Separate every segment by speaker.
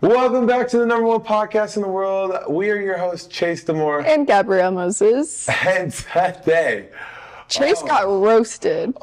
Speaker 1: Welcome back to the #1 podcast in the world. We are your hosts, Chase Demore
Speaker 2: and Gabrielle Moses.
Speaker 1: And today,
Speaker 2: Chase got roasted.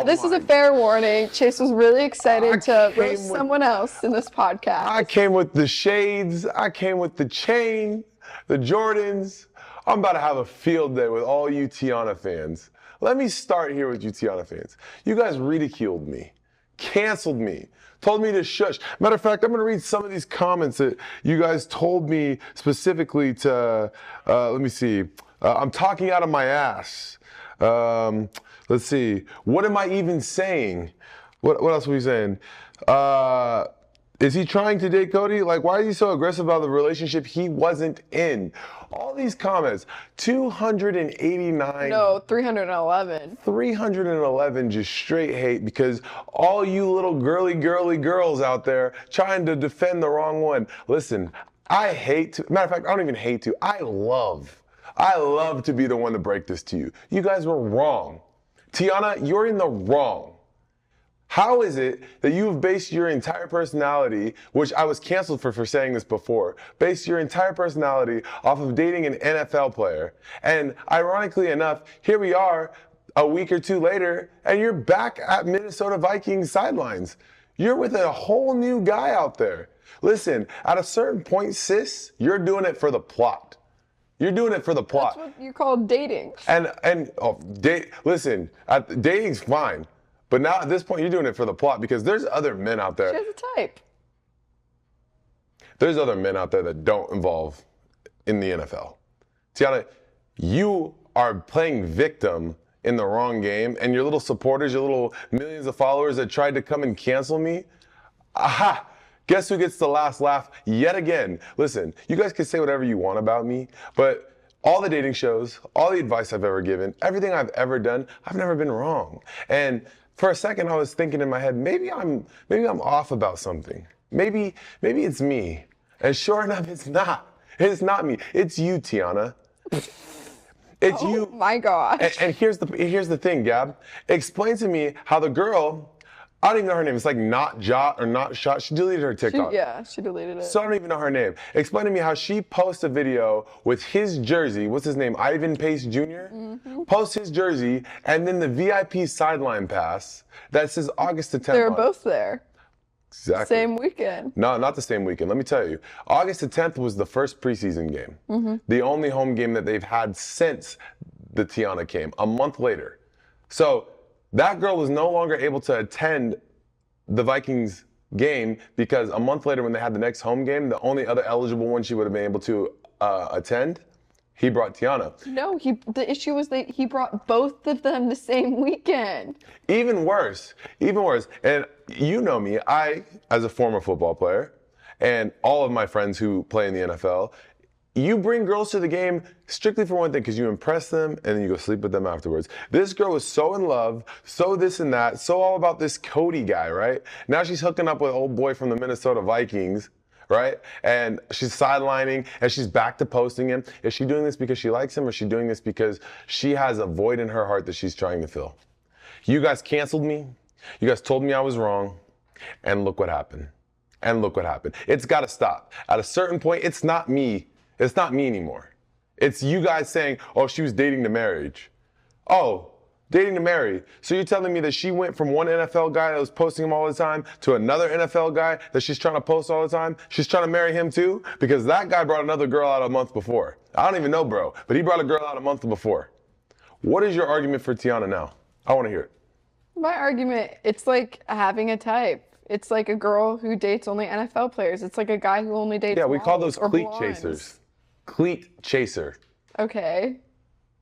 Speaker 2: This is a fair warning. Chase was really excited to roast someone else in this podcast.
Speaker 1: I came with the shades. I came with the chain, the Jordans. I'm about to have a field day with all you Tiana fans. Let me start here with you Tiana fans. You guys ridiculed me, canceled me, told me to shush. Matter of fact, I'm gonna read some of these comments that you guys told me specifically to, let me see. I'm talking out of my ass. Let's see. What am I even saying? What else were we saying? Is he trying to date Cody? Like, why is he so aggressive about the relationship he wasn't in? All these comments, 289.
Speaker 2: No, 311.
Speaker 1: 311 just straight hate because all you little girly girls out there trying to defend the wrong one. Listen, I hate to, matter of fact, I don't even hate to, I love to be the one to break this to you. You guys were wrong. Tiana, you're in the wrong. How is it that you've based your entire personality, which I was canceled for saying this before, based your entire personality off of dating an NFL player? And ironically enough, here we are a week or two later, and you're back at Minnesota Vikings sidelines. You're with a whole new guy out there. Listen, at a certain point, sis, you're doing it for the plot. You're doing it for the plot.
Speaker 2: That's what you call dating.
Speaker 1: Listen, dating's fine. But now at this point, you're doing it for the plot because there's other men out there.
Speaker 2: She has a type.
Speaker 1: There's other men out there that don't involve in the NFL. Tiana, you are playing victim in the wrong game, and your little supporters, your little millions of followers that tried to come and cancel me, aha! Guess who gets the last laugh yet again? Listen, you guys can say whatever you want about me, but all the dating shows, all the advice I've ever given, everything I've ever done, I've never been wrong. And for a second, I was thinking in my head, maybe I'm off about something. Maybe it's me. And sure enough, it's not. It's not me. It's you, Tiana. It's you.
Speaker 2: Oh my gosh.
Speaker 1: And here's the thing, Gab. Explain to me how the girl, I don't even know her name. It's like Not Jot or Not Shot. She deleted her TikTok.
Speaker 2: She deleted it.
Speaker 1: So I don't even know her name. Explain to me how she posts a video with his jersey. What's his name? Ivan Pace Jr.? Mm-hmm. Posts his jersey and then the VIP sideline pass that says August the 10th.
Speaker 2: They were both there.
Speaker 1: Exactly.
Speaker 2: Same weekend.
Speaker 1: No, not the same weekend. Let me tell you. August the 10th was the first preseason game. Mm-hmm. The only home game that they've had since the Tiana came, a month later. So that girl was no longer able to attend the Vikings game because a month later when they had the next home game, the only other eligible one she would have been able to attend, he brought Tiana.
Speaker 2: No, the issue was that he brought both of them the same weekend.
Speaker 1: Even worse. And you know me, I, as a former football player, and all of my friends who play in the NFL, you bring girls to the game strictly for one thing, because you impress them and then you go sleep with them afterwards. This girl was so in love, so this and that, so all about this Cody guy, right? Now she's hooking up with old boy from the Minnesota Vikings, right? And she's sidelining and she's back to posting him. Is she doing this because she likes him, or is she doing this because she has a void in her heart that she's trying to fill? You guys canceled me. You guys told me I was wrong. And look what happened. It's got to stop. At a certain point, it's not me. It's not me anymore. It's you guys saying, oh, she was dating to marriage. Oh, dating to marry. So you're telling me that she went from one NFL guy that was posting him all the time to another NFL guy that she's trying to post all the time? She's trying to marry him too? Because that guy brought another girl out a month before. I don't even know, bro, but he brought a girl out a month before. What is your argument for Tiana now? I want to hear it.
Speaker 2: My argument, it's like having a type. It's like a girl who dates only NFL players. It's like a guy who only dates
Speaker 1: we call those cleat
Speaker 2: blondes.
Speaker 1: chasers. Cleat chaser.
Speaker 2: Okay.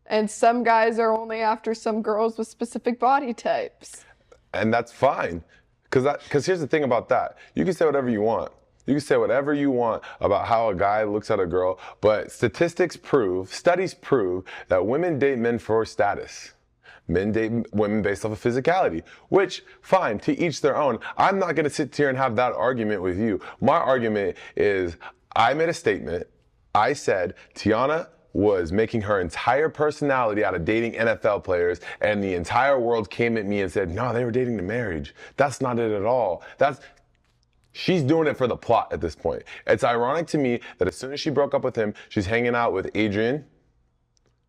Speaker 2: And some guys are only after some girls with specific body types.
Speaker 1: And that's fine. Because here's the thing about that. You can say whatever you want. You can say whatever you want about how a guy looks at a girl, but studies prove that women date men for status. Men date women based off of physicality, which, fine, to each their own. I'm not gonna sit here and have that argument with you. My argument is, I made a statement. I said, Tiana was making her entire personality out of dating NFL players, and the entire world came at me and said, no, they were dating to marriage. That's not it at all. She's doing it for the plot at this point. It's ironic to me that as soon as she broke up with him, she's hanging out with Adrian,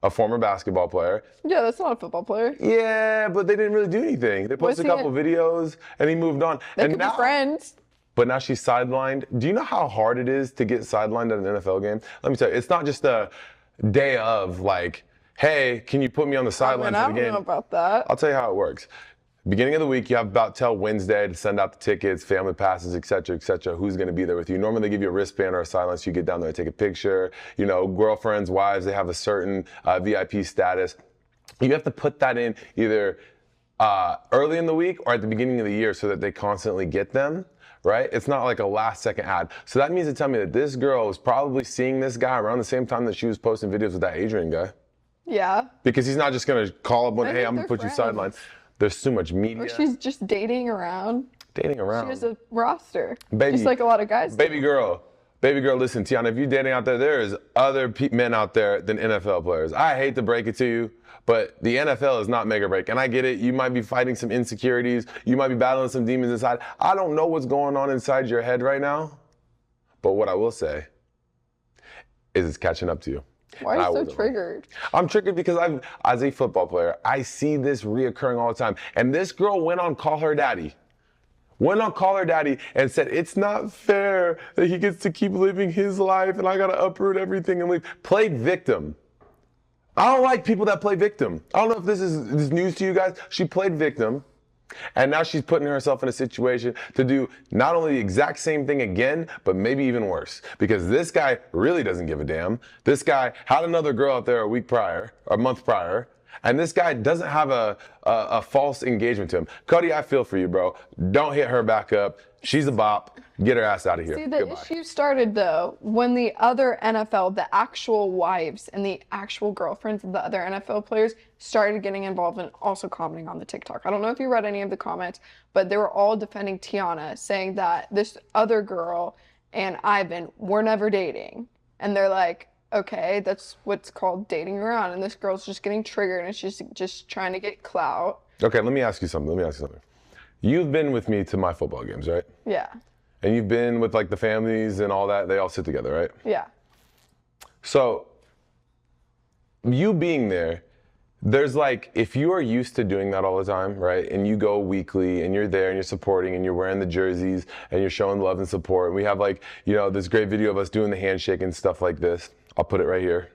Speaker 1: a former basketball player.
Speaker 2: Yeah, that's not a football player.
Speaker 1: Yeah, but they didn't really do anything. They posted a couple videos and he moved on.
Speaker 2: They
Speaker 1: and
Speaker 2: could
Speaker 1: now,
Speaker 2: be friends.
Speaker 1: But now she's sidelined. Do you know how hard it is to get sidelined at an NFL game? Let me tell you, it's not just a day of like, hey, can you put me on the sideline for the game?
Speaker 2: I don't know about that.
Speaker 1: I'll tell you how it works. Beginning of the week, you have about till Wednesday to send out the tickets, family passes, et cetera, who's going to be there with you. Normally they give you a wristband or a silence. You get down there and take a picture. You know, girlfriends, wives, they have a certain VIP status. You have to put that in either early in the week or at the beginning of the year so that they constantly get them, right? It's not like a last second ad. So that means to tell me that this girl was probably seeing this guy around the same time that she was posting videos with that Adrian guy.
Speaker 2: Yeah.
Speaker 1: Because he's not just going to call up one, hey, I'm going to put you
Speaker 2: friends.
Speaker 1: sideline. There's too much media.
Speaker 2: Or she's just dating around.
Speaker 1: Dating around.
Speaker 2: She has a roster.
Speaker 1: Baby,
Speaker 2: just like a lot of guys.
Speaker 1: Baby girl, listen, Tiana, if you're dating out there is other men out there than NFL players. I hate to break it to you, but the NFL is not make or break. And I get it. You might be fighting some insecurities. You might be battling some demons inside. I don't know what's going on inside your head right now. But what I will say is it's catching up to you.
Speaker 2: Why are you so triggered?
Speaker 1: I'm triggered because as a football player, I see this reoccurring all the time. And this girl went on Call Her Daddy. And said, it's not fair that he gets to keep living his life and I got to uproot everything and leave. Played victim. I don't like people that play victim. I don't know if this is news to you guys. She played victim. And now she's putting herself in a situation to do not only the exact same thing again, but maybe even worse. Because this guy really doesn't give a damn. This guy had another girl out there a month prior, and this guy doesn't have a false engagement to him. Cody, I feel for you, bro. Don't hit her back up. She's a bop. Get her ass out of here.
Speaker 2: See, the issue started, though, when the other NFL, the actual wives and the actual girlfriends of the other NFL players started getting involved and also commenting on the TikTok. I don't know if you read any of the comments, but they were all defending Tiana, saying that this other girl and Ivan were never dating. And they're like, okay, that's what's called dating around. And this girl's just getting triggered and she's just trying to get clout.
Speaker 1: Okay, let me ask you something. You've been with me to my football games, right?
Speaker 2: Yeah.
Speaker 1: And you've been with like the families and all that. They all sit together, right?
Speaker 2: Yeah.
Speaker 1: So you being there, there's like, if you are used to doing that all the time, right? And you go weekly and you're there and you're supporting and you're wearing the jerseys and you're showing love and support. And we have like, you know, this great video of us doing the handshake and stuff like this. I'll put it right here.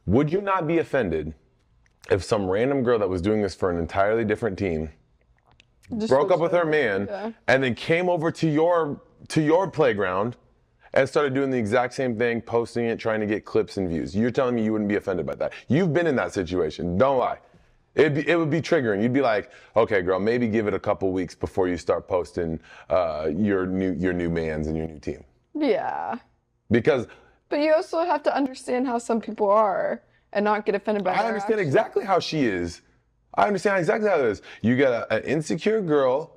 Speaker 1: Would you not be offended if some random girl that was doing this for an entirely different team broke up with her man and then came over to your playground and started doing the exact same thing, posting it, trying to get clips and views? You're telling me you wouldn't be offended by that? You've been in that situation. Don't lie. It would be triggering. You'd be like, okay, girl, maybe give it a couple weeks before you start posting your new mans and your new team.
Speaker 2: Yeah.
Speaker 1: Because.
Speaker 2: But you also have to understand how some people are and not get offended by
Speaker 1: I understand exactly how she is. I understand exactly how it is. You got an insecure girl.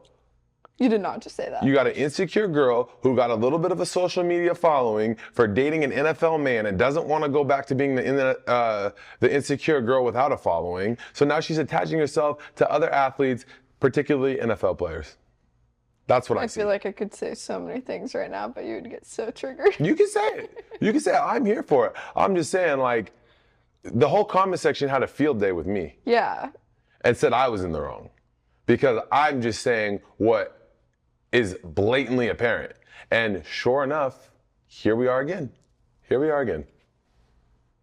Speaker 2: You did not just say that.
Speaker 1: You got an insecure girl who got a little bit of a social media following for dating an NFL man and doesn't want to go back to being the insecure girl without a following. So now she's attaching herself to other athletes, particularly NFL players. That's what I see.
Speaker 2: I feel like I could say so many things right now, but you would get so triggered.
Speaker 1: You can say it. You can say it. I'm here for it. I'm just saying, like, the whole comment section had a field day with me.
Speaker 2: Yeah.
Speaker 1: And said I was in the wrong. Because I'm just saying what is blatantly apparent. And sure enough, here we are again. You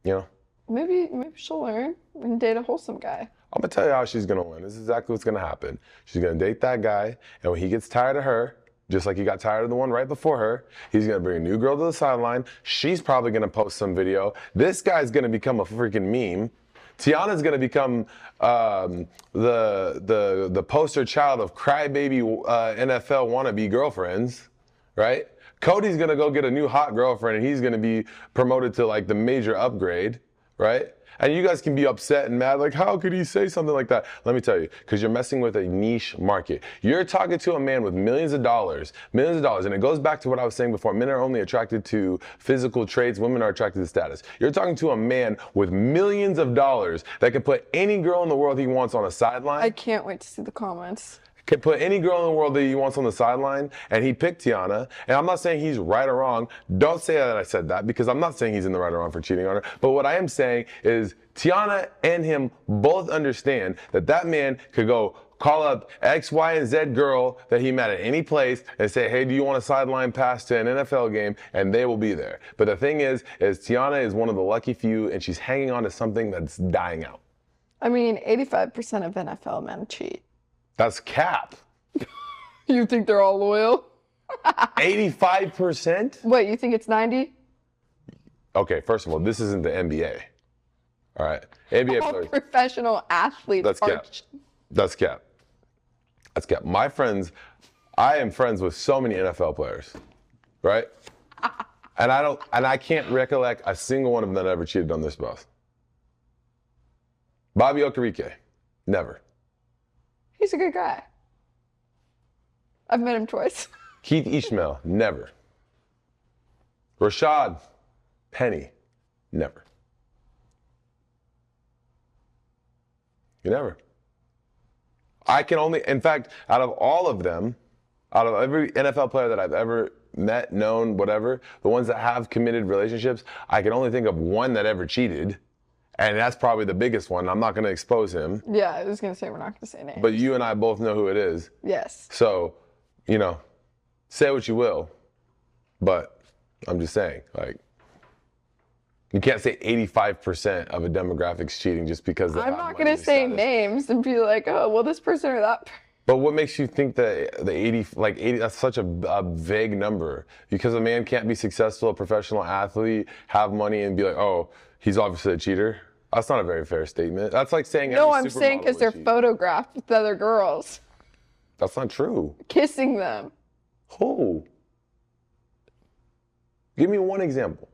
Speaker 1: know?
Speaker 2: Maybe she'll learn and date a wholesome guy.
Speaker 1: I'm going to tell you how she's going to learn. This is exactly what's going to happen. She's going to date that guy, and when he gets tired of her, just like he got tired of the one right before her, he's going to bring a new girl to the sideline. She's probably going to post some video. This guy's going to become a freaking meme. Tiana's going to become the poster child of crybaby NFL wannabe girlfriends, right? Cody's going to go get a new hot girlfriend, and he's going to be promoted to like the major upgrade, right? And you guys can be upset and mad, like, how could he say something like that? Let me tell you, because you're messing with a niche market. You're talking to a man with millions of dollars, and it goes back to what I was saying before. Men are only attracted to physical traits, women are attracted to status. You're talking to a man with millions of dollars that can put any girl in the world he wants on a sideline.
Speaker 2: I can't wait to see the comments.
Speaker 1: Can put any girl in the world that he wants on the sideline, and he picked Tiana. And I'm not saying he's right or wrong. Don't say that I said that, because I'm not saying he's in the right or wrong for cheating on her. But what I am saying is Tiana and him both understand that that man could go call up X, Y, and Z girl that he met at any place and say, hey, do you want a sideline pass to an NFL game? And they will be there. But the thing is Tiana is one of the lucky few, and she's hanging on to something that's dying out.
Speaker 2: I mean, 85% of NFL men cheat.
Speaker 1: That's cap.
Speaker 2: You think they're all loyal?
Speaker 1: 85%?
Speaker 2: Wait, you think it's 90?
Speaker 1: Okay, first of all, this isn't the NBA. All right, NBA
Speaker 2: All
Speaker 1: players.
Speaker 2: professional athletes
Speaker 1: That's
Speaker 2: are
Speaker 1: cap. That's cap. That's cap. My friends, I am friends with so many NFL players, right? And I can't recollect a single one of them that ever cheated on their spouse. Bobby Okereke, never.
Speaker 2: He's a good guy. I've met him twice.
Speaker 1: Keith Ishmael, never. Rashad Penny, never. You never. I can only, in fact, out of all of them, out of every NFL player that I've ever met, known, whatever, the ones that have committed relationships, I can only think of one that ever cheated. And that's probably the biggest one. I'm not going to expose him.
Speaker 2: Yeah, I was going to say we're not going to say names.
Speaker 1: But you and I both know who it is.
Speaker 2: Yes.
Speaker 1: So, you know, say what you will. But I'm just saying, like, you can't say 85% of a demographic's cheating just because they
Speaker 2: I'm not going to say names and be like, oh, well, this person or that.
Speaker 1: But what makes you think that the 80, that's such a vague number? Because a man can't be successful, a professional athlete, have money, and be like, oh, he's obviously a cheater? That's not a very fair statement. That's like saying
Speaker 2: No, I'm saying because they're photographed with other girls.
Speaker 1: That's not true.
Speaker 2: Kissing them.
Speaker 1: Who? Give me one example.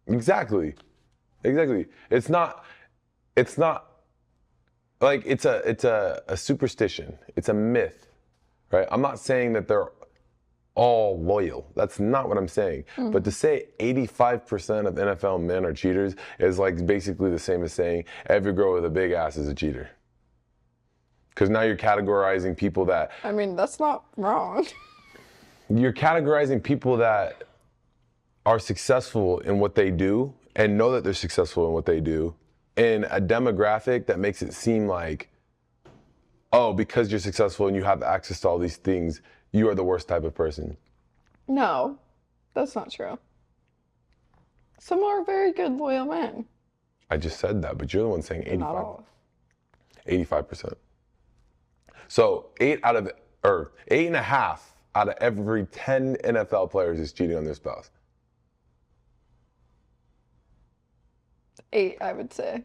Speaker 1: Exactly. It's not like it's a superstition. It's a myth, right? I'm not saying that they're all loyal. That's not what I'm saying. Mm-hmm. But to say 85% of NFL men are cheaters is like basically the same as saying every girl with a big ass is a cheater. Because now you're categorizing people that...
Speaker 2: I mean, that's not wrong.
Speaker 1: You're categorizing people that are successful in what they do and know that they're successful in what they do in a demographic that makes it seem like, oh, because you're successful and you have access to all these things, you are the worst type of person. No,
Speaker 2: that's not true. Some are very good, loyal men.
Speaker 1: I just said that, but you're the one saying 85.
Speaker 2: Not all.
Speaker 1: 85%. So 8.5 out of every 10 NFL players is cheating on their spouse.
Speaker 2: 8, I would say.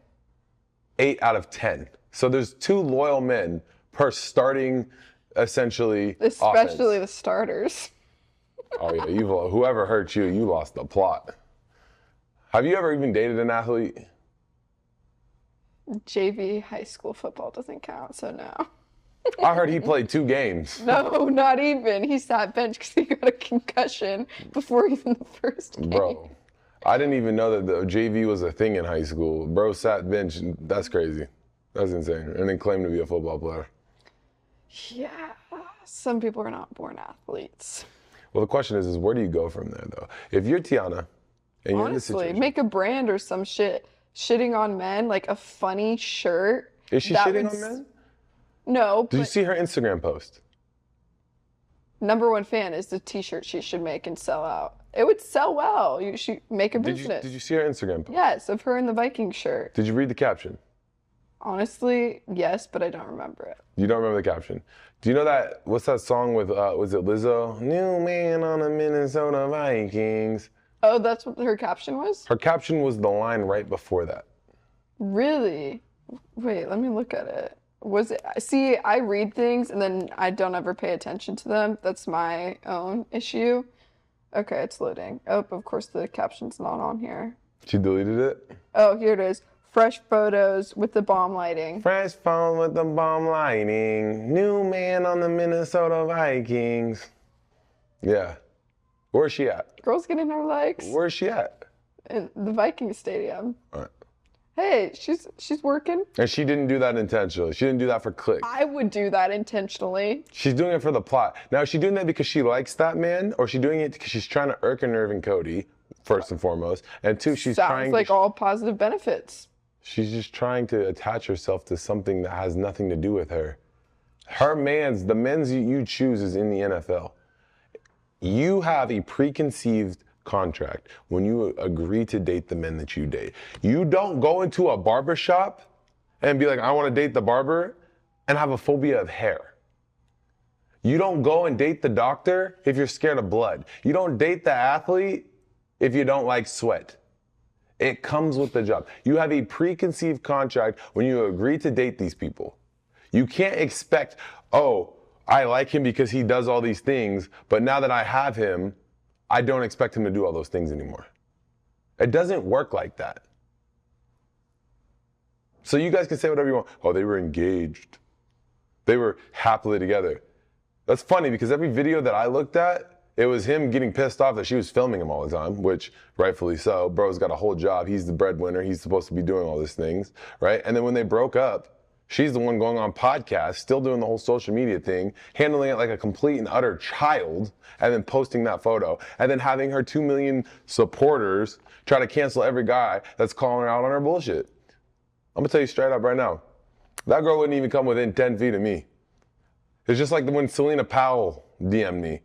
Speaker 1: 8 out of 10. So there's 2 loyal men per starting, essentially,
Speaker 2: especially
Speaker 1: offense.
Speaker 2: The starters.
Speaker 1: Oh yeah, whoever hurt you, you lost the plot. Have you ever even dated an athlete?
Speaker 2: JV high school football doesn't count, so no.
Speaker 1: I heard he played 2 games.
Speaker 2: No, not even. He sat bench because he got a concussion before even the first game.
Speaker 1: Bro, I didn't even know that the JV was a thing in high school. Bro sat bench. That's crazy. That's insane. And then claimed to be a football player.
Speaker 2: Yeah, some people are not born athletes.
Speaker 1: Well, the question is where do you go from there, though? If you're Tiana and you're in this situation.
Speaker 2: Make a brand or some shit. Shitting on men, like a funny shirt.
Speaker 1: Is she shitting on men?
Speaker 2: No.
Speaker 1: Did you see her Instagram post?
Speaker 2: #1 fan is the t-shirt she should make and sell out. It would sell well. You should make a business.
Speaker 1: Did you see her Instagram post?
Speaker 2: Yes, of her in the Viking shirt.
Speaker 1: Did you read the caption?
Speaker 2: Honestly, yes, but I don't remember it.
Speaker 1: You don't remember the caption? Do you know that, what's that song with, was it Lizzo? New man on the Minnesota Vikings.
Speaker 2: Oh, that's what her caption was?
Speaker 1: Her caption was the line right before that.
Speaker 2: Really? Wait, let me look at it. Was it? See, I read things and then I don't ever pay attention to them. That's my own issue. Okay, it's loading. Oh, of course the caption's not on here.
Speaker 1: She deleted it?
Speaker 2: Oh, here it is. Fresh photos with the bomb lighting.
Speaker 1: Fresh phone with the bomb lighting. New man on the Minnesota Vikings. Yeah. Where's she at?
Speaker 2: Girl's getting her likes
Speaker 1: Where's she at?
Speaker 2: in the Viking stadium.
Speaker 1: All right.
Speaker 2: Hey, she's working.
Speaker 1: And she didn't do that intentionally. She didn't do that for clicks.
Speaker 2: I would do that intentionally.
Speaker 1: She's doing it for the plot. Now, is she doing that because she likes that man, or is she doing it because she's trying to irk a nerve in Cody, first and foremost? And two, she's
Speaker 2: Sounds like all positive benefits.
Speaker 1: She's just trying to attach herself to something that has nothing to do with her. The men's you choose is in the NFL. You have a preconceived contract when you agree to date the men that you date. You don't go into a barber shop and be like, I want to date the barber, and have a phobia of hair. You don't go and date the doctor if you're scared of blood. You don't date the athlete if you don't like sweat. It comes with the job. You have a preconceived contract when you agree to date these people. You can't expect, oh, I like him because he does all these things, but now that I have him, I don't expect him to do all those things anymore. It doesn't work like that. So you guys can say whatever you want. Oh, they were engaged. They were happily together. That's funny because every video that I looked at, it was him getting pissed off that she was filming him all the time, which rightfully so. Bro's got a whole job. He's the breadwinner. He's supposed to be doing all these things, right? And then when they broke up, she's the one going on podcasts, still doing the whole social media thing, handling it like a complete and utter child, and then posting that photo, and then having her 2 million supporters try to cancel every guy that's calling her out on her bullshit. I'm gonna tell you straight up right now, that girl wouldn't even come within 10 feet of me. It's just like when Selena Powell DM'd me,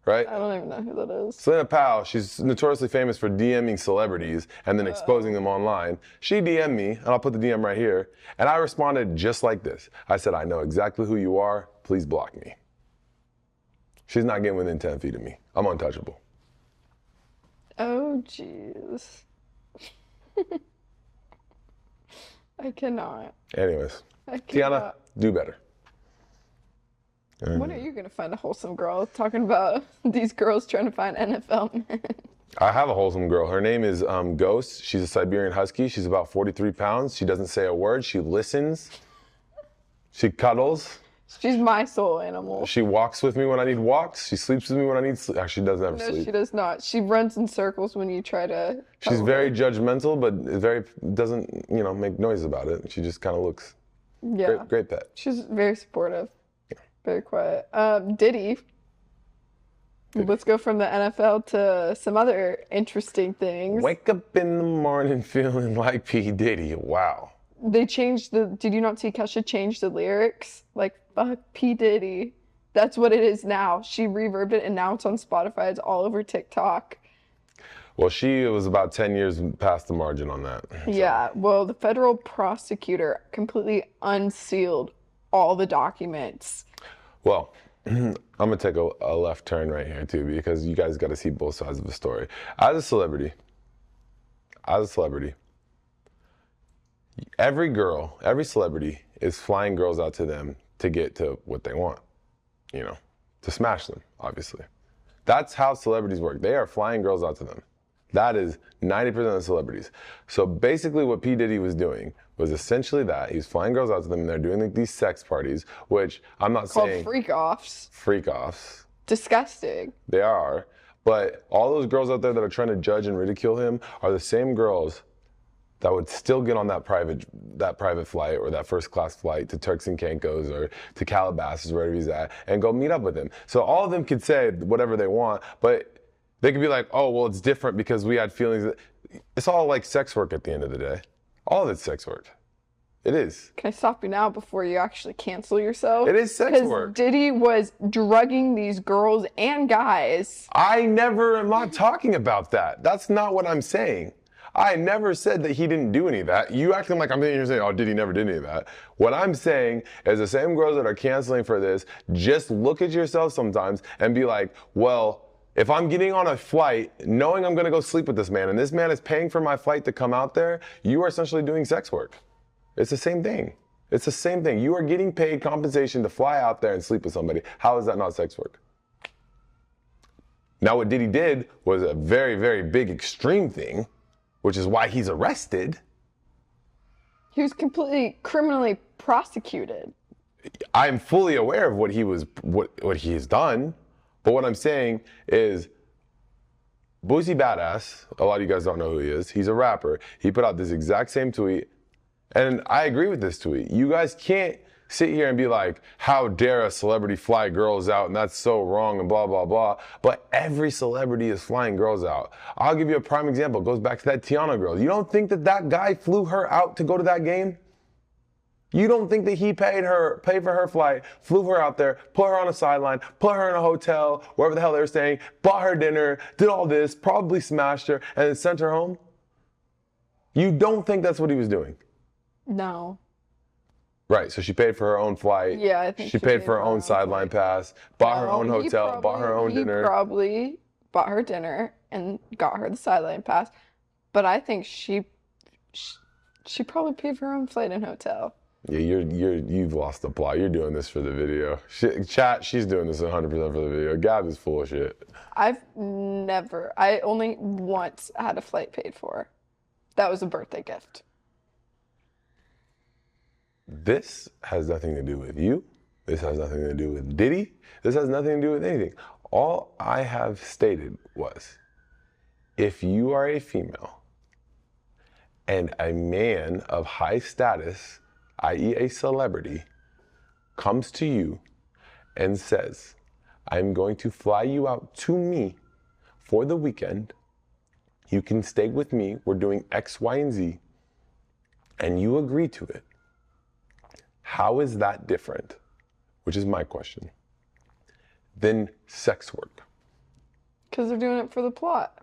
Speaker 1: right?
Speaker 2: I don't even know who that is.
Speaker 1: Selena Powell, she's notoriously famous for DMing celebrities and then exposing them online. She DM'd me, and I'll put the DM right here, and I responded just like this. I said, I know exactly who you are, please block me. She's not getting within 10 feet of me. I'm untouchable.
Speaker 2: Oh, jeez. I cannot.
Speaker 1: Anyways,
Speaker 2: I
Speaker 1: Tiana,
Speaker 2: cannot.
Speaker 1: do better.
Speaker 2: When are you going to find a wholesome girl? Talking about these girls trying to find NFL men.
Speaker 1: I have a wholesome girl. Her name is Ghost. She's a Siberian Husky. She's about 43 pounds. She doesn't say a word. She listens. She cuddles.
Speaker 2: She's my soul animal.
Speaker 1: She walks with me when I need walks. She sleeps with me when I need sleep. Actually, doesn't ever
Speaker 2: No,
Speaker 1: sleep.
Speaker 2: she does not. She runs in circles when you try to.
Speaker 1: She's very judgmental, but doesn't make noise about it. She just kind of looks.
Speaker 2: Yeah.
Speaker 1: Great pet.
Speaker 2: She's very supportive. Very quiet. Diddy. Let's go from the NFL to some other interesting things.
Speaker 1: Wake up in the morning feeling like P. Diddy. Wow.
Speaker 2: They changed did you not see Kesha change the lyrics? Like, fuck P. Diddy. That's what it is now. She reverbed it and now it's on Spotify. It's all over TikTok.
Speaker 1: Well, she was about 10 years past the margin on that. So.
Speaker 2: Yeah. Well, the federal prosecutor completely unsealed all the documents.
Speaker 1: Well, I'm going to take a left turn right here, too, because you guys got to see both sides of the story. As a celebrity, every celebrity is flying girls out to them to get to what they want, to smash them, obviously. That's how celebrities work. They are flying girls out to them. That is 90% of celebrities. So basically what P. Diddy was doing was essentially that. He was flying girls out to them and they're doing like these sex parties, which I'm not saying.
Speaker 2: Called freak-offs.
Speaker 1: Freak-offs.
Speaker 2: Disgusting.
Speaker 1: They are. But all those girls out there that are trying to judge and ridicule him are the same girls that would still get on that private flight or that first class flight to Turks and Caicos or to Calabasas, wherever he's at, and go meet up with him. So all of them could say whatever they want, but they could be like, oh, well, it's different because we had feelings. It's all like sex work at the end of the day. All of it's sex work. It is.
Speaker 2: Can I stop you now before you actually cancel yourself?
Speaker 1: It is sex work.
Speaker 2: Diddy was drugging these girls and guys.
Speaker 1: I'm not talking about that. That's not what I'm saying. I never said that he didn't do any of that. You acting like I'm here saying, oh, Diddy never did any of that. What I'm saying is the same girls that are canceling for this, just look at yourself sometimes and be like, well, if I'm getting on a flight knowing I'm going to go sleep with this man and this man is paying for my flight to come out there, you are essentially doing sex work. It's the same thing. It's the same thing. You are getting paid compensation to fly out there and sleep with somebody. How is that not sex work? Now, what Diddy did was a very, very big extreme thing, which is why he's arrested.
Speaker 2: He was completely criminally prosecuted.
Speaker 1: I'm fully aware of what he has done, but what I'm saying is Boosie Badass, a lot of you guys don't know who he is. He's a rapper. He put out this exact same tweet, and I agree with this tweet. You guys can't sit here and be like, how dare a celebrity fly girls out, and that's so wrong, and blah, blah, blah. But every celebrity is flying girls out. I'll give you a prime example. It goes back to that Tiana girl. You don't think that that guy flew her out to go to that game? You don't think that he paid for her flight, flew her out there, put her on a sideline, put her in a hotel, wherever the hell they were staying, bought her dinner, did all this, probably smashed her, and then sent her home? You don't think that's what he was doing?
Speaker 2: No.
Speaker 1: Right, so she paid for her own flight.
Speaker 2: Yeah, I think
Speaker 1: she paid for her own sideline pass, bought her own hotel, bought her own dinner.
Speaker 2: He probably bought her dinner and got her the sideline pass, but I think she probably paid for her own flight and hotel.
Speaker 1: Yeah, you've lost the plot. You're doing this for the video. Chat, she's doing this 100% for the video. Gab is full of shit.
Speaker 2: I only once had a flight paid for. That was a birthday gift.
Speaker 1: This has nothing to do with you. This has nothing to do with Diddy. This has nothing to do with anything. All I have stated was, if you are a female and a man of high status, i.e. a celebrity, comes to you and says, I'm going to fly you out to me for the weekend. You can stay with me. We're doing X, Y, and Z. And you agree to it. How is that different, which is my question, than sex work?
Speaker 2: Because they're doing it for the plot.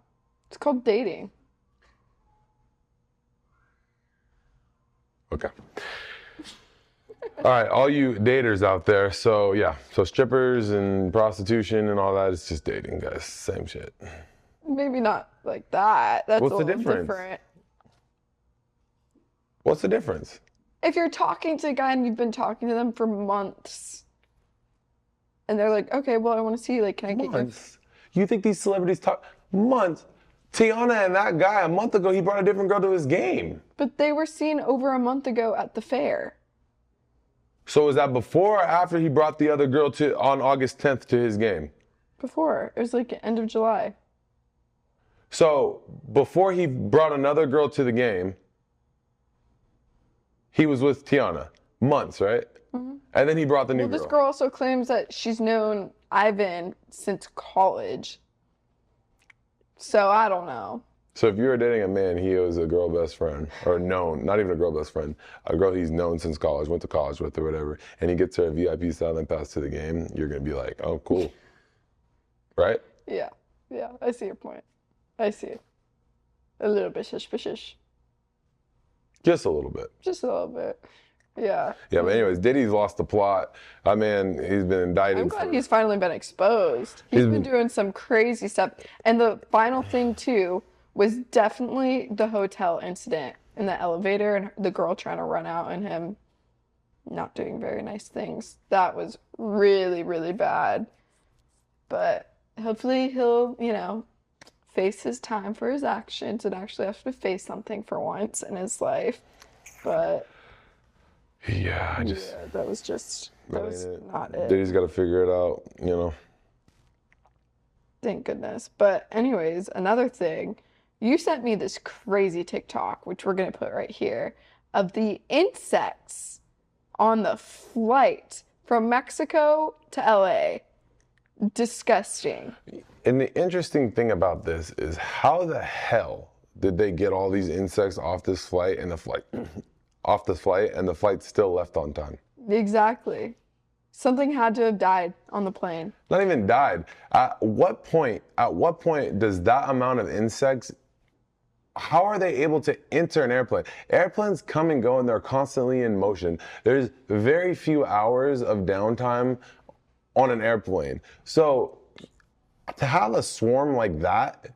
Speaker 2: It's called dating.
Speaker 1: Okay. All right, all you daters out there. So yeah, so strippers and prostitution and all that is just dating, guys. Same shit.
Speaker 2: Maybe not like that. That's
Speaker 1: What's
Speaker 2: a
Speaker 1: the
Speaker 2: little
Speaker 1: difference?
Speaker 2: different.
Speaker 1: What's the difference?
Speaker 2: If you're talking to a guy and you've been talking to them for months, and they're like, okay, well, I want to see you. Like, can I get
Speaker 1: Months? You think these celebrities talk months? Tiana and that guy, a month ago, he brought a different girl to his game.
Speaker 2: But they were seen over a month ago at the fair.
Speaker 1: So was that before or after he brought the other girl on August 10th to his game?
Speaker 2: Before. It was like end of July.
Speaker 1: So before he brought another girl to the game, he was with Tiana. Months, right? Mm-hmm. And then he brought the new girl.
Speaker 2: This girl also claims that she's known Ivan since college. So I don't know.
Speaker 1: So if you were dating a man, he was a girl best friend, or known, not even a girl best friend, a girl he's known since college, went to college with or whatever, and he gets her a VIP silent pass to the game, you're going to be like, oh, cool. Right?
Speaker 2: Yeah. Yeah, I see your point. I see it. A little bit suspicious.
Speaker 1: Just a little bit.
Speaker 2: Just a little bit. Yeah.
Speaker 1: Yeah, but anyways, Diddy's lost the plot. I mean, he's been indicted.
Speaker 2: I'm glad he's finally been exposed. He's been doing some crazy stuff. And the final thing, too, was definitely the hotel incident in the elevator and the girl trying to run out and him not doing very nice things. That was really, really bad. But hopefully he'll, face his time for his actions and actually have to face something for once in his life. But
Speaker 1: yeah,
Speaker 2: that was not it.
Speaker 1: Diddy's got to figure it out,
Speaker 2: Thank goodness. But anyways, another thing, you sent me this crazy TikTok, which we're going to put right here, of the insects on the flight from Mexico to LA. Disgusting.
Speaker 1: And the interesting thing about this is how the hell did they get all these insects off this flight and the flight still left on time?
Speaker 2: Exactly. Something had to have died on the plane.
Speaker 1: Not even died. At what point does that amount of insects, how are they able to enter an airplane? Airplanes come and go and they're constantly in motion. There's very few hours of downtime on an airplane. So to have a swarm like that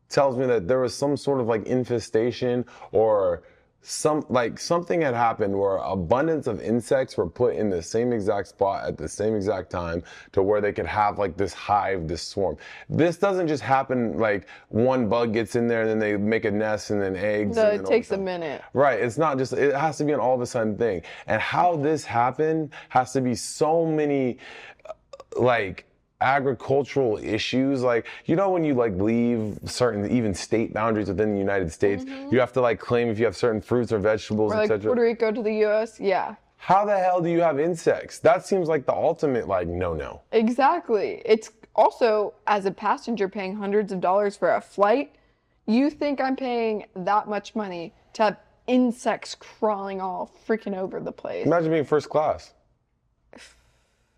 Speaker 1: tells me that there was some sort of like infestation or something had happened where abundance of insects were put in the same exact spot at the same exact time to where they could have like this hive, this swarm. This doesn't just happen like one bug gets in there and then they make a nest and then eggs.
Speaker 2: No,
Speaker 1: and then
Speaker 2: it takes a minute.
Speaker 1: Right. It's not just, it has to be an all of a sudden thing. And how this happened has to be so many like agricultural issues, like, you know, when you like leave certain even state boundaries within the United States, you have to like claim if you have certain fruits or vegetables,
Speaker 2: Or like
Speaker 1: etc.
Speaker 2: Puerto Rico to the US, yeah.
Speaker 1: How the hell do you have insects? That seems like the ultimate like no.
Speaker 2: Exactly. It's also, as a passenger paying hundreds of dollars for a flight, you think I'm paying that much money to have insects crawling all freaking over the place?
Speaker 1: Imagine being first class.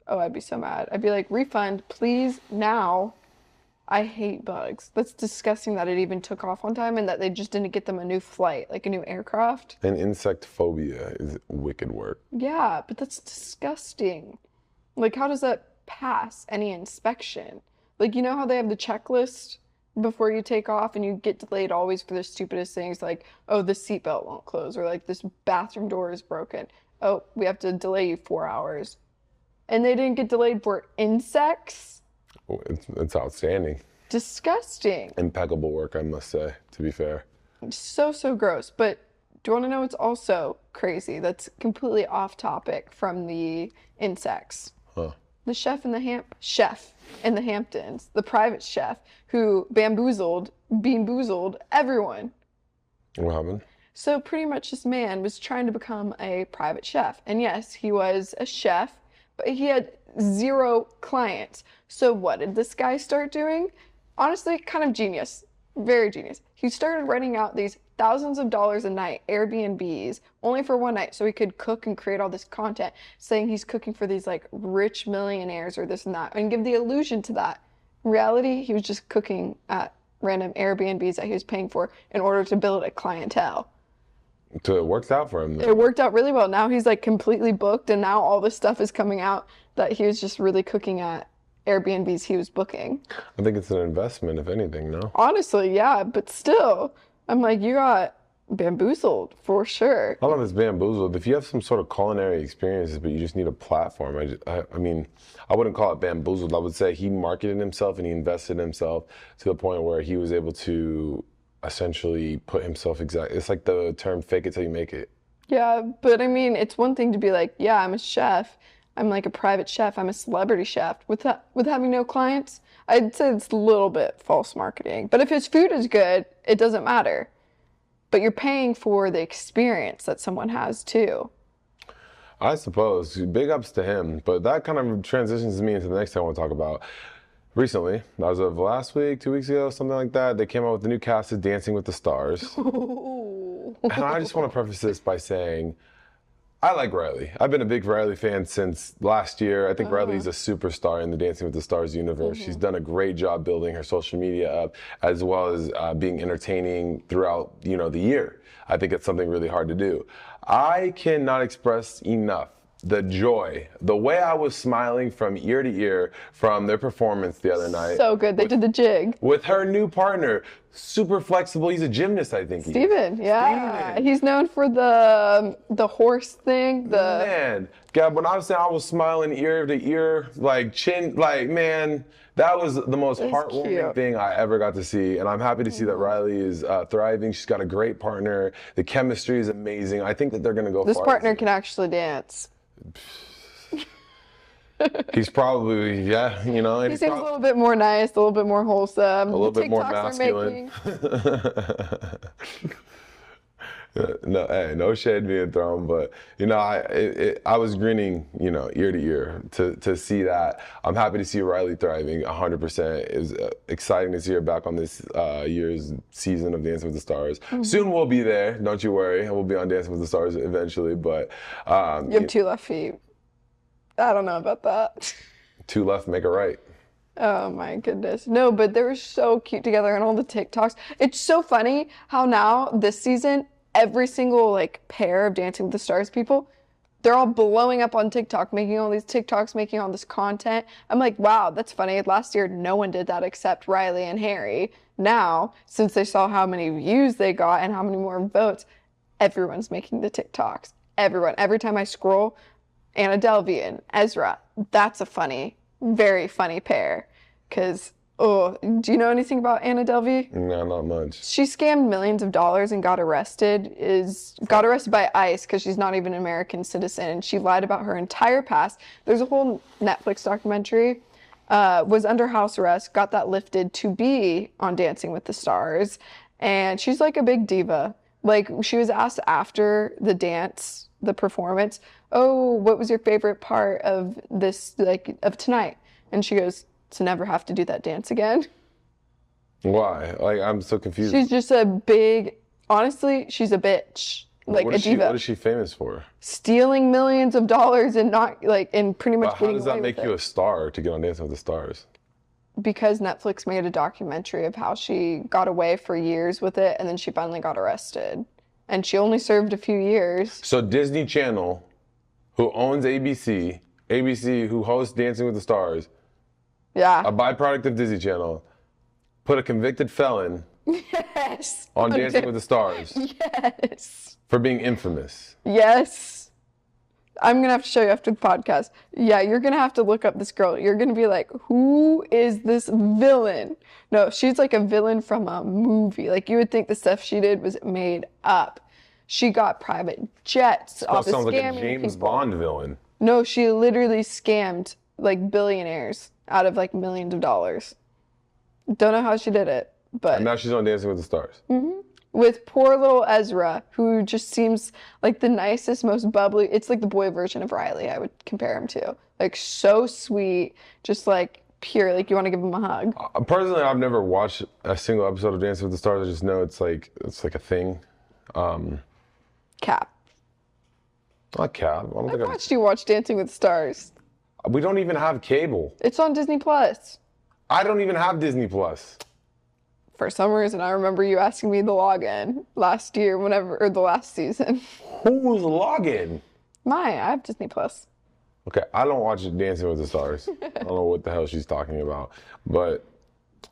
Speaker 2: Oh, I'd be so mad. I'd be like, refund, please, now. I hate bugs. That's disgusting that it even took off on time and that they just didn't get them a new flight, like a new aircraft.
Speaker 1: And insect phobia is wicked work.
Speaker 2: Yeah, but that's disgusting. Like, how does that pass any inspection? Like, you know how they have the checklist before you take off and you get delayed always for the stupidest things, like, oh, the seatbelt won't close, or like this bathroom door is broken. Oh, we have to delay you 4 hours. And they didn't get delayed for insects?
Speaker 1: It's outstanding.
Speaker 2: Disgusting.
Speaker 1: Impeccable work, I must say, to be fair.
Speaker 2: So gross. But do you want to know what's also crazy? That's completely off topic from the insects.
Speaker 1: Huh.
Speaker 2: The chef in the Hamptons, the private chef who beanboozled everyone.
Speaker 1: What happened?
Speaker 2: So pretty much this man was trying to become a private chef. And yes, he was a chef, but he had 0 clients. So what did this guy start doing? Honestly, kind of genius. Very genius. He started renting out these thousands of dollars a night Airbnbs only for one night so he could cook and create all this content saying he's cooking for these like rich millionaires or this and that and give the illusion to that. In reality, he was just cooking at random Airbnbs that he was paying for in order to build a clientele.
Speaker 1: So it worked out for him.
Speaker 2: It worked out really well. Now he's like completely booked and now all this stuff is coming out that he was just really cooking at Airbnbs he was booking.
Speaker 1: I think it's an investment, if anything, no?
Speaker 2: Honestly, yeah, but still, I'm like, you got bamboozled for sure.
Speaker 1: I don't know if it's bamboozled. If you have some sort of culinary experiences, but you just need a platform, I mean, I wouldn't call it bamboozled. I would say he marketed himself and he invested in himself to the point where he was able to essentially put himself it's like the term fake it till you make it.
Speaker 2: Yeah, but I mean, it's one thing to be like, yeah, I'm a chef. I'm like a private chef. I'm a celebrity chef. With having no clients, I'd say it's a little bit false marketing. But if his food is good, it doesn't matter. But you're paying for the experience that someone has too.
Speaker 1: I suppose. Big ups to him. But that kind of transitions me into the next thing I want to talk about. Recently, as of last week, 2 weeks ago, something like that, they came out with the new cast of Dancing with the Stars. And I just want to preface this by saying, I like Riley. I've been a big Riley fan since last year. I think Riley's a superstar in the Dancing with the Stars universe. She's done a great job building her social media up, as well as being entertaining throughout, the year. I think it's something really hard to do. I cannot express enough the joy, the way I was smiling from ear to ear from their performance the other night.
Speaker 2: So good. They did the jig.
Speaker 1: With her new partner, super flexible. He's a gymnast, I think.
Speaker 2: Steven, yeah. Steven. He's known for the horse thing.
Speaker 1: Man, Gab, when I was saying I was smiling ear to ear, like chin, like, man, that was the most heartwarming thing I ever got to see. And I'm happy to see that Riley is thriving. She's got a great partner. The chemistry is amazing. I think that they're going to go far.
Speaker 2: This partner can actually dance.
Speaker 1: He's probably, And
Speaker 2: he seems a little bit more nice, a little bit more wholesome.
Speaker 1: A little bit more masculine. No shade being thrown, but I was grinning, ear to ear to see that. I'm happy to see Riley thriving 100%. It was exciting to see her back on this year's season of Dancing with the Stars. Soon we'll be there, don't you worry. We'll be on Dancing with the Stars eventually, but
Speaker 2: you have 2 left feet. I don't know about that.
Speaker 1: 2 left, make a right.
Speaker 2: Oh my goodness. No, but they were so cute together and all the TikToks. It's so funny how now this season, every single pair of Dancing with the Stars people, they're all blowing up on TikTok, making all these TikToks, making all this content. I'm like, wow, that's funny. Last year, no one did that except Riley and Harry. Now, since they saw how many views they got and how many more votes, everyone's making the TikToks. Everyone. Every time I scroll, Anna Delvey and Ezra, that's a funny, very funny pair. Because, oh, do you know anything about Anna Delvey?
Speaker 1: No, not much.
Speaker 2: She scammed millions of dollars and got arrested. Got arrested by ICE because she's not even an American citizen. And she lied about her entire past. There's a whole Netflix documentary. Was under house arrest, got that lifted to be on Dancing with the Stars. And she's like a big diva. Like, she was asked after the dance, the performance, oh, what was your favorite part of this, like, of tonight? And she goes, to never have to do that dance again.
Speaker 1: Why? Like, I'm so confused.
Speaker 2: She's just a big, honestly, she's a bitch. Like a diva.
Speaker 1: What is she famous for?
Speaker 2: Stealing millions of dollars and not, like, and pretty much
Speaker 1: But how does that make you
Speaker 2: it.
Speaker 1: a star to get on Dancing with the Stars?
Speaker 2: Because Netflix made a documentary of how she got away for years with it, and then she finally got arrested. And she only served a few years.
Speaker 1: So Disney Channel, who owns ABC, ABC who hosts Dancing with the Stars,
Speaker 2: Yeah.
Speaker 1: a byproduct of Disney Channel, put a convicted felon
Speaker 2: Yes.
Speaker 1: on Dancing with the Stars
Speaker 2: Yes.
Speaker 1: for being infamous.
Speaker 2: Yes. I'm going to have to show you after the podcast. Yeah, you're going to have to look up this girl. You're going to be like, who is this villain? No, she's like a villain from a movie. Like, you would think the stuff she did was made up. She got private jets off of
Speaker 1: Sounds like a
Speaker 2: scamming
Speaker 1: James
Speaker 2: people.
Speaker 1: Bond villain.
Speaker 2: No, she literally scammed like billionaires out of like millions of dollars. Don't know how she did it, but
Speaker 1: And now she's on Dancing with the Stars.
Speaker 2: with poor little Ezra, who just seems like the nicest, most bubbly. It's like the boy version of Riley, I would compare him to. Like, so sweet, just like pure, like you want to give him a hug.
Speaker 1: Personally, I've never watched a single episode of Dancing with the Stars. I just know it's like a thing.
Speaker 2: Cap.
Speaker 1: Not Cap. I don't
Speaker 2: I
Speaker 1: think
Speaker 2: watched you watch Dancing with the Stars.
Speaker 1: we don't even have cable.
Speaker 2: It's on Disney Plus.
Speaker 1: I don't even have Disney Plus.
Speaker 2: For some reason, I remember you asking me the login last year, or the last season.
Speaker 1: Who's login?
Speaker 2: I have Disney Plus.
Speaker 1: Okay, I don't watch Dancing with the Stars. I don't know what the hell she's talking about, but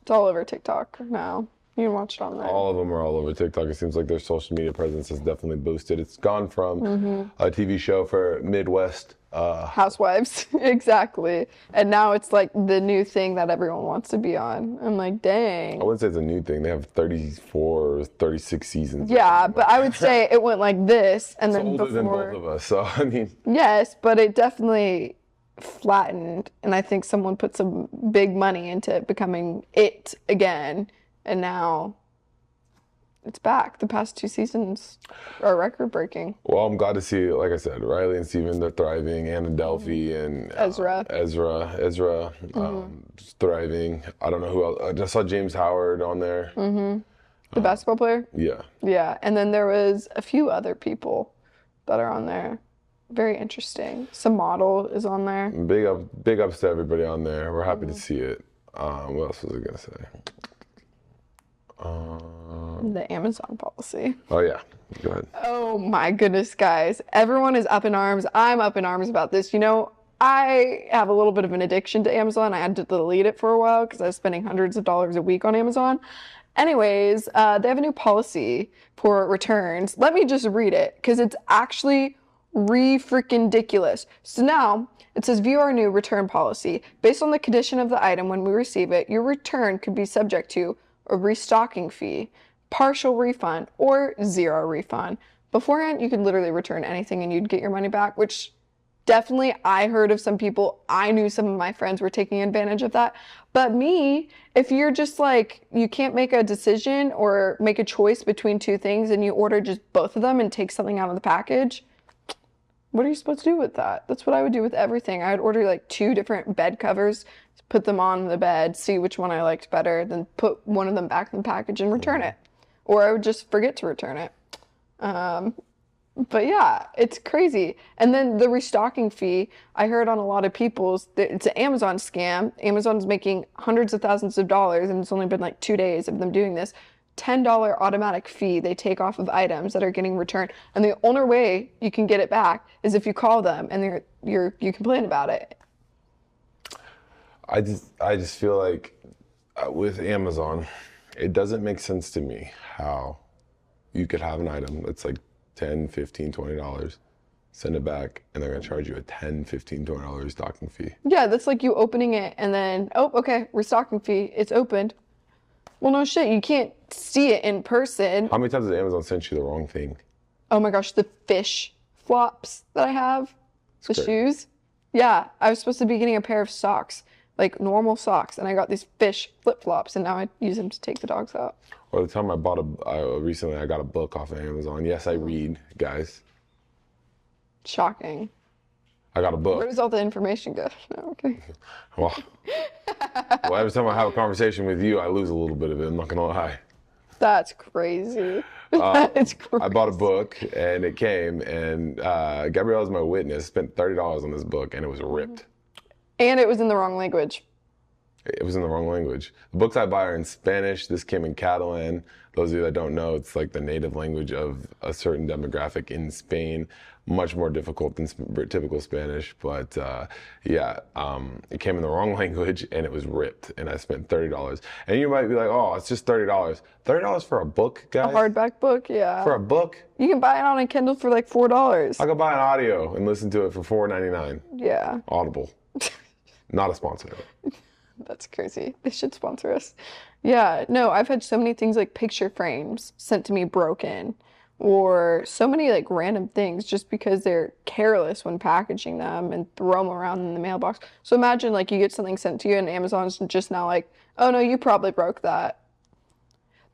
Speaker 2: It's all over TikTok now. You can watch it on there.
Speaker 1: all of them are all over TikTok. It seems like their social media presence has definitely boosted. It's gone from a TV show for Midwest.
Speaker 2: Housewives, exactly. And now it's like the new thing that everyone wants to be on. I'm like, dang.
Speaker 1: I wouldn't say it's a new thing. They have 34 or 36 seasons.
Speaker 2: Yeah, but I would say it went like this, and
Speaker 1: It's
Speaker 2: then
Speaker 1: older
Speaker 2: before.
Speaker 1: than both of us. So, I mean,
Speaker 2: Yes, but it definitely flattened, and I think someone put some big money into it becoming it again, and now it's back. The past 2 seasons are record-breaking.
Speaker 1: well, I'm glad to see, like I said, Riley and Steven, they're thriving. Anna Delphi and
Speaker 2: Ezra.
Speaker 1: Ezra, thriving. I don't know who else. I just saw James Howard on there.
Speaker 2: The basketball player?
Speaker 1: Yeah.
Speaker 2: Yeah, and then there was a few other people that are on there. Very interesting. Some model is on there.
Speaker 1: Big ups to everybody on there. We're happy to see it. What else was I gonna say?
Speaker 2: The Amazon policy.
Speaker 1: Oh yeah, go ahead.
Speaker 2: Oh my goodness, guys. Everyone is up in arms. I'm up in arms about this. You know, I have a little bit of an addiction to Amazon. I had to delete it for a while because I was spending hundreds of dollars a week on Amazon. Anyways, they have a new policy for returns. Let me just read it because it's actually re-freaking-diculous. So now it says, view our new return policy. Based on the condition of the item when we receive it, your return could be subject to a restocking fee, partial refund, or zero refund. Beforehand, you could literally return anything and you'd get your money back, which definitely I heard of some people. I knew some of my friends were taking advantage of that. But me, if you're just like, you can't make a decision or make a choice between 2 things and you order just both of them and take something out of the package, what are you supposed to do with that? That's what I would do with everything. I would order like 2 different bed covers, put them on the bed, see which one I liked better, then put one of them back in the package and return it. Or I would just forget to return it. But yeah, it's crazy. And then the restocking fee, I heard on a lot of people's, it's an Amazon scam. Amazon's making hundreds of thousands of dollars, and it's only been like 2 days of them doing this. $10 automatic fee they take off of items that are getting returned. And the only way you can get it back is if you call them and you complain about it.
Speaker 1: I just feel like with Amazon, it doesn't make sense to me how you could have an item that's like $10, $15, $20, send it back, and they're gonna charge you a $10, $15, $20 restocking fee.
Speaker 2: Yeah, that's like you opening it and then, oh, okay, restocking fee, it's opened. Well, no shit, you can't see it in person.
Speaker 1: How many times has Amazon sent you the wrong thing?
Speaker 2: Oh my gosh, the fish flops that I have, the
Speaker 1: great.
Speaker 2: shoes. Yeah, I was supposed to be getting a pair of socks, like normal socks, and I got these fish flip-flops, and now I use them to take the dogs out.
Speaker 1: Or the time recently I got a book off of Amazon. Yes, I read, guys.
Speaker 2: Shocking.
Speaker 1: I got a book.
Speaker 2: Where does all the information go? No, okay.
Speaker 1: Well, every time I have a conversation with you, I lose a little bit of it. I'm not gonna lie.
Speaker 2: That's crazy. That's crazy.
Speaker 1: I bought a book and it came, and Gabrielle is my witness. Spent $30 on this book, and it was ripped.
Speaker 2: And it was in the wrong language.
Speaker 1: It was in the wrong language. The books I buy are in Spanish. This came in Catalan. Those of you that don't know, it's like the native language of a certain demographic in Spain. Much more difficult than typical Spanish, but it came in the wrong language and it was ripped, and I spent $30. And you might be like, oh, it's just $30. $30 for a book, guys?
Speaker 2: A hardback book, yeah.
Speaker 1: For a book?
Speaker 2: You can buy it on a Kindle for like $4.
Speaker 1: I could buy an audio and listen to it for $4.99.
Speaker 2: Yeah.
Speaker 1: Audible. Not a sponsor.
Speaker 2: That's crazy. They should sponsor us. Yeah, no, I've had so many things like picture frames sent to me broken, or so many like random things just because they're careless when packaging them and throw them around in the mailbox. So imagine like you get something sent to you and Amazon's just now like, oh no, you probably broke that.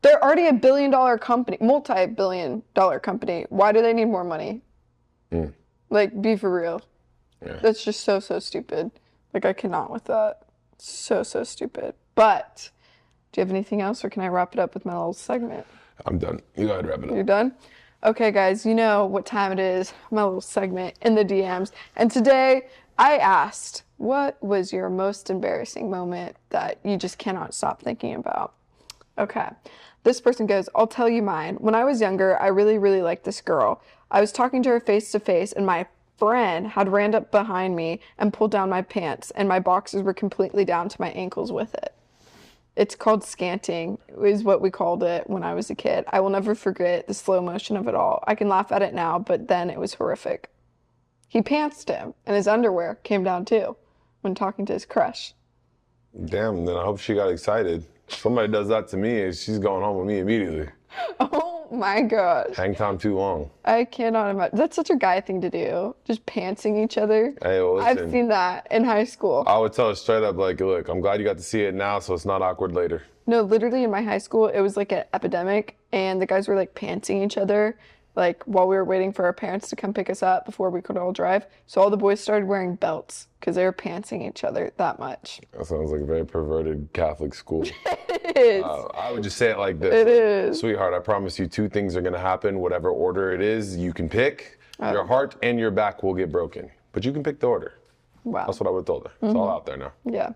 Speaker 2: They're already a billion-dollar company, multi-billion-dollar company. Why do they need more money? Like, be for real.
Speaker 1: Yeah.
Speaker 2: That's just so stupid. Like, I cannot with that. So stupid. But do you have anything else, or can I wrap it up with my little segment?
Speaker 1: I'm done. You go ahead and wrap it up.
Speaker 2: You're done? Okay, guys, you know what time it is. My little segment in the DMs. And today I asked, what was your most embarrassing moment that you just cannot stop thinking about? Okay. This person goes, I'll tell you mine. When I was younger, I really liked this girl. I was talking to her face to face, and my friend had ran up behind me and pulled down my pants, and my boxers were completely down to my ankles with it. It's called scanting, is what we called it when I was a kid. I will never forget the slow motion of it all. I can laugh at it now, but then it was horrific. He pantsed him, and his underwear came down too when talking to his crush.
Speaker 1: Damn, then I hope she got excited. Somebody does that to me, she's going home with me immediately.
Speaker 2: Oh my gosh.
Speaker 1: Hang time too long.
Speaker 2: I cannot imagine. That's such a guy thing to do. Just pantsing each other.
Speaker 1: Hey, well, listen,
Speaker 2: I've seen that in high school.
Speaker 1: I would tell her straight up, like, look, I'm glad you got to see it now, so it's not awkward later.
Speaker 2: No, literally in my high school, it was like an epidemic, and the guys were like pantsing each other, like while we were waiting for our parents to come pick us up before we could all drive. So all the boys started wearing belts because they were pantsing each other that much.
Speaker 1: That sounds like a very perverted Catholic school.
Speaker 2: It is.
Speaker 1: I would just say it like this.
Speaker 2: It is.
Speaker 1: Sweetheart, I promise you 2 things are going to happen. Whatever order it is, you can pick. Your heart and your back will get broken. But you can pick the order.
Speaker 2: Wow.
Speaker 1: That's what I would have told her. It's all out there now.
Speaker 2: Yeah.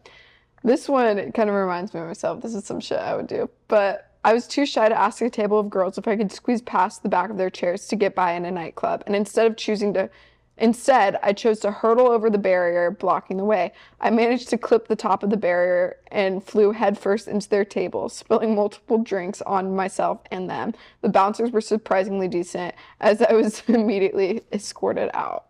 Speaker 2: This one, it kind of reminds me of myself. This is some shit I would do. But I was too shy to ask a table of girls if I could squeeze past the back of their chairs to get by in a nightclub. And Instead, I chose to hurtle over the barrier, blocking the way. I managed to clip the top of the barrier and flew headfirst into their table, spilling multiple drinks on myself and them. The bouncers were surprisingly decent, as I was immediately escorted out.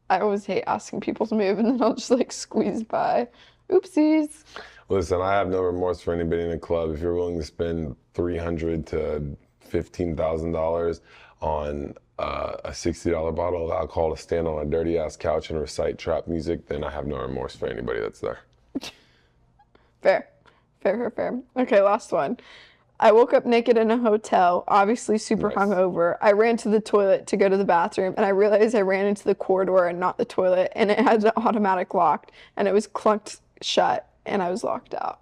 Speaker 2: I always hate asking people to move, and then I'll just like squeeze by. Oopsies.
Speaker 1: Listen, I have no remorse for anybody in a club. If you're willing to spend $300 to $15,000 on a $60 bottle of alcohol to stand on a dirty ass couch and recite trap music, then I have no remorse for anybody that's there.
Speaker 2: Fair. Okay, last one. I woke up naked in a hotel, obviously super hungover. I ran to the toilet to go to the bathroom, and I realized I ran into the corridor and not the toilet, and it had the automatic lock, and it was clunked shut, and I was locked out.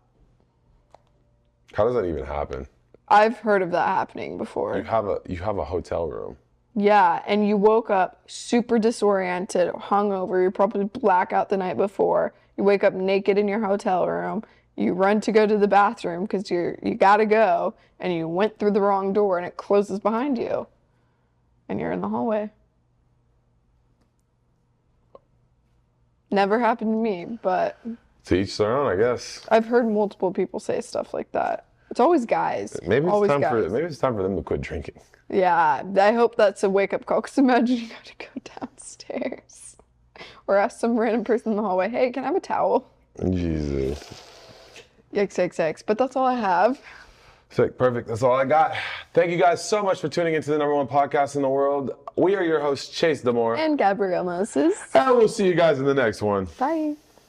Speaker 1: How does that even happen?
Speaker 2: I've heard of that happening before.
Speaker 1: You have a hotel room.
Speaker 2: Yeah, and you woke up super disoriented, hungover. You probably blackout the night before. You wake up naked in your hotel room. You run to go to the bathroom because you gotta go, and you went through the wrong door, and it closes behind you, and you're in the hallway. Never happened to me, but
Speaker 1: To each their own, I guess.
Speaker 2: I've heard multiple people say stuff like that. It's always guys.
Speaker 1: Maybe it's
Speaker 2: always
Speaker 1: time
Speaker 2: guys.
Speaker 1: for them to quit drinking.
Speaker 2: Yeah, I hope that's a wake-up call, because imagine you got to go downstairs or ask some random person in the hallway, hey, can I have a towel?
Speaker 1: Jesus.
Speaker 2: Yikes, yikes, yikes. But that's all I have.
Speaker 1: Sick, perfect. That's all I got. Thank you guys so much for tuning into the #1 podcast in the world. We are your hosts, Chase Damore.
Speaker 2: And Gabrielle Moses.
Speaker 1: And we'll see you guys in the next one.
Speaker 2: Bye.